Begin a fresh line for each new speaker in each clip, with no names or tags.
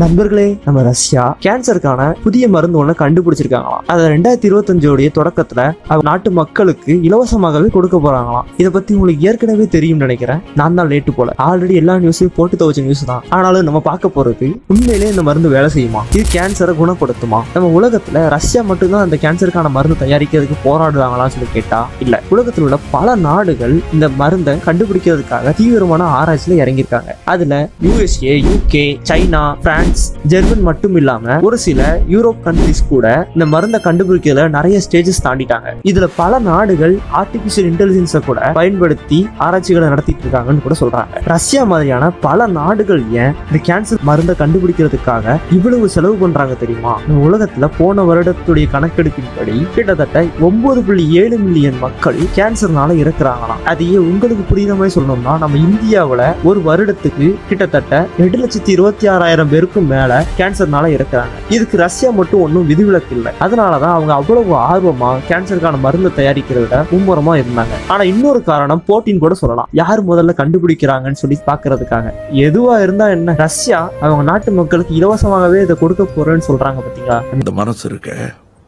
நண்பர்களே, நம்ம ரஷ்யா கேன்சருக்கான புதிய மருந்து ஒண்ணு கண்டுபிடிச்சிருக்காங்களாம். அதை 2025 தொடக்கத்துல அவங்க நாட்டு மக்களுக்கு இலவசமாகவே கொடுக்க போறாங்களாம். இதை பத்தி உங்களுக்கு ஏற்கனவே தெரியும் நினைக்கிறேன். நான் தான் லேட்டு போல. ஆல்ரெடி எல்லா நியூஸையும் போட்டு துவச்ச நியூஸ் தான். ஆனாலும் நம்ம பார்க்க போறது உண்மையிலேயே இந்த மருந்து வேலை செய்யுமா, இது கேன்சரை குணப்படுத்துமா, நம்ம உலகத்துல ரஷ்யா மட்டும்தான் அந்த கேன்சருக்கான மருந்து தயாரிக்கிறதுக்கு போராடுறாங்களான்னு சொல்லி கேட்டா இல்ல. உலகத்தில் உள்ள பல நாடுகள் இந்த மருந்தை கண்டுபிடிக்கிறதுக்காக தீவிரமான ஆராய்ச்சியில இறங்கியிருக்காங்க. அதுல USA, UK, China, France, German மட்டும் இல்லாம ஒரு சில யூரோப் கண்ட்ரிஸ் கூட இந்த மருந்தை கண்டுபிடிக்கிறதுல நிறைய ஸ்டேஜஸ் தாண்டிட்டாங்க. இதுல பல நாடுகள் ஆர்டிபிஷியல் இன்டெலிஜென்ஸை கூட பயன்படுத்தி ஆராய்ச்சிகளை நடத்திட்டு இருக்காங்கன்னு கூட சொல்றாங்க. ரஷ்யா மாதிரியான பல நாடுகள் ஏன் இந்த கேன்சர் மருந்தை கண்டுபிடிக்கிறதுக்காக இவ்வளவு செலவு பண்றாங்க தெரியுமா? நம்ம உலகத்துல போன வருடத்துடைய கணக்கெடுப்பின்படி கிட்டத்தட்ட 9.7 மில்லியன் மக்கள் கேன்சர்னால இறக்குறாங்களாம். அதையே உங்களுக்கு புரியுற மாதிரி சொல்லணும்னா, நம்ம இந்தியாவில ஒரு வருடத்துக்கு கிட்டத்தட்ட 2,26,000 பேருக்கும் மேல கேன்சர்னால இறக்குறாங்க. இதுக்கு ரஷ்யா மட்டும் ஒன்றும் விதிவிலக்கு இல்லை. அதனாலதான் அவங்க அவ்வளவு ஆர்வமா கேன்சருக்கான மருந்து தயாரிக்கிறத மும்முரமா இருந்தாங்க. ஆனா இன்னொரு காரணம் போட்டின்னு கூட சொல்லலாம். யார் முதல்ல கண்டுபிடிக்கிறாங்கன்னு சொல்லி பாக்குறதுக்காக. எதுவா இருந்தா என்ன, ரஷ்யா அவங்க நாட்டு மக்களுக்கு இலவசமாகவே இதை கொடுக்க போறேன்னு சொல்றாங்க. பாத்தீங்களா, இந்த மனசு இருக்கு.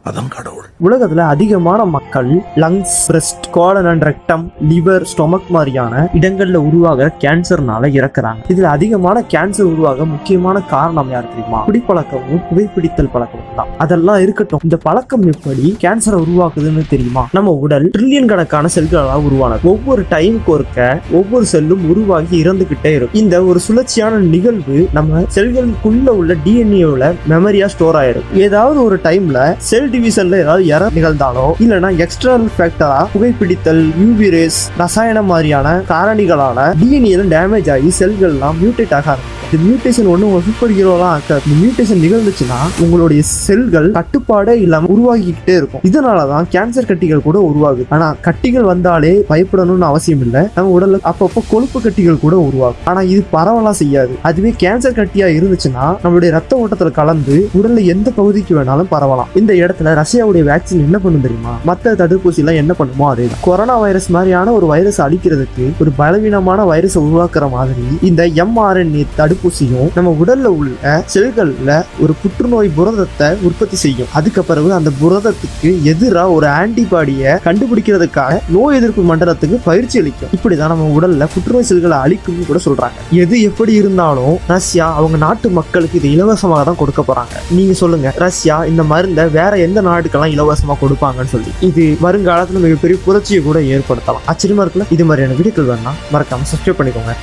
அதான் கடவுள். உலகத்துல அதிகமான மக்கள் lungs, breast, colon and rectum, liver, stomach மாதிரியான இடங்கள்ல உருவாகிற கேன்சர்னால இறக்குறாங்க. இதுல அதிகமான கேன்சர் உருவாக முக்கியமான காரணம் யார் தெரியுமா? குடிப்பழக்கமும் புகைப்பிடித்தல் பழக்கமும் தான். அதெல்லாம் இருக்கட்டும், இந்த பழக்கம் எப்படி கேன்சரை உருவாக்குதுன்னு தெரியுமா? நம்ம உடல் ட்ரில்லியன் கணக்கான செல்களால் உருவானது. ஒவ்வொரு டைமுக்கு ஒருக்க ஒவ்வொரு செல்லும் உருவாகி இறந்துகிட்டே இருக்கும். இந்த ஒரு சுழற்சியான நிகழ்வு நம்ம செல்களுக்குள்ள உள்ள டிஎன்ஏல மெமரியா ஸ்டோர் ஆயிடும். ஏதாவது ஒரு டைம்ல செல் டிவிஷன்ல ஏதாவது எரர் நிகழ்ந்தாலோ இல்லனா எக்ஸ்டர்னல் ஃபேக்டரா புகைப்பிடித்தல், யூவி ரேஸ், ரசாயன மாதிரியான காரணிகளால டிஎன்ஏ டேமேஜ் ஆகி செல்கள்லாம் மியூட்டேட் ஆக ஆரம்பிக்கும். இந்த மியூட்டேஷன் ஒண்ணு சூப்பர் ஹீரோலாம் ஆக்காது. இந்த மியூட்டேஷன் நிகழ்ந்துச்சுன்னா உங்களுடைய செல்கள் கட்டுப்பாடே இல்லாம உருவாகிக்கிட்டே இருக்கும். இதனாலதான் கேன்சர் கட்டிகள் கூட உருவாகுது. ஆனா கட்டிகள் வந்தாலே பயப்படணும்னு அவசியம் இல்லை. நம்ம உடல்ல அப்பப்போ கொழுப்பு கட்டிகள் கூட உருவாகும். ஆனா இது பரவலாம் செய்யாது. அதுவே கேன்சர் கட்டியா இருந்துச்சுன்னா நம்மளுடைய ரத்த ஓட்டத்துல கலந்து உடல்ல எந்த பகுதிக்கு வேணாலும் பரவலாம். இந்த இடத்துல ரஷ்யாவுடைய வேக்சின் என்ன பண்ணும் தெரியுமா? மற்ற தடுப்பூசி எல்லாம் என்ன பண்ணுமோ அதே தான். கொரோனா வைரஸ் மாதிரியான ஒரு வைரஸ் அழிக்கிறதுக்கு ஒரு பலவீனமான வைரஸ் உருவாக்குற மாதிரி இந்த mRNA தடுப்பூசியும் நம்ம உடல்ல உள்ள செல்கள்ல ஒரு புற்றுநோய் புரதத்தை உற்பத்தி செய்யும். அதுக்கு பிறகு அந்த புரதத்துக்கு எதிராக ஒரு ஆன்டிபாடியை கண்டுபிடிக்கிறதுக்காக நோய் எதிர்ப்பு மண்டலத்துக்கு பயிற்சி அளிக்கும். இப்படிதான் நம்ம உடல்ல புற்றுநோய் செல்களை அழிக்கும் கூட சொல்றாங்க. எது எப்படி இருந்தாலும் ரஷ்யா அவங்க நாட்டு மக்களுக்கு இது இலவசமாக தான் கொடுக்க போறாங்க. நீங்க சொல்லுங்க, ரஷ்யா இந்த மருந்தை வேற எந்த நாட்டுக்கெல்லாம் இலவசமா கொடுப்பாங்கன்னு சொல்லி. இது வருங்காலத்துல மிகப்பெரிய புரட்சியை கூட ஏற்படுத்தலாம். ஆச்சரியமா இருக்குல்ல? இது மாதிரியான வீடியோக்கள் வேணா மறக்காம சப்ஸ்கிரைப் பண்ணிக்கோங்க.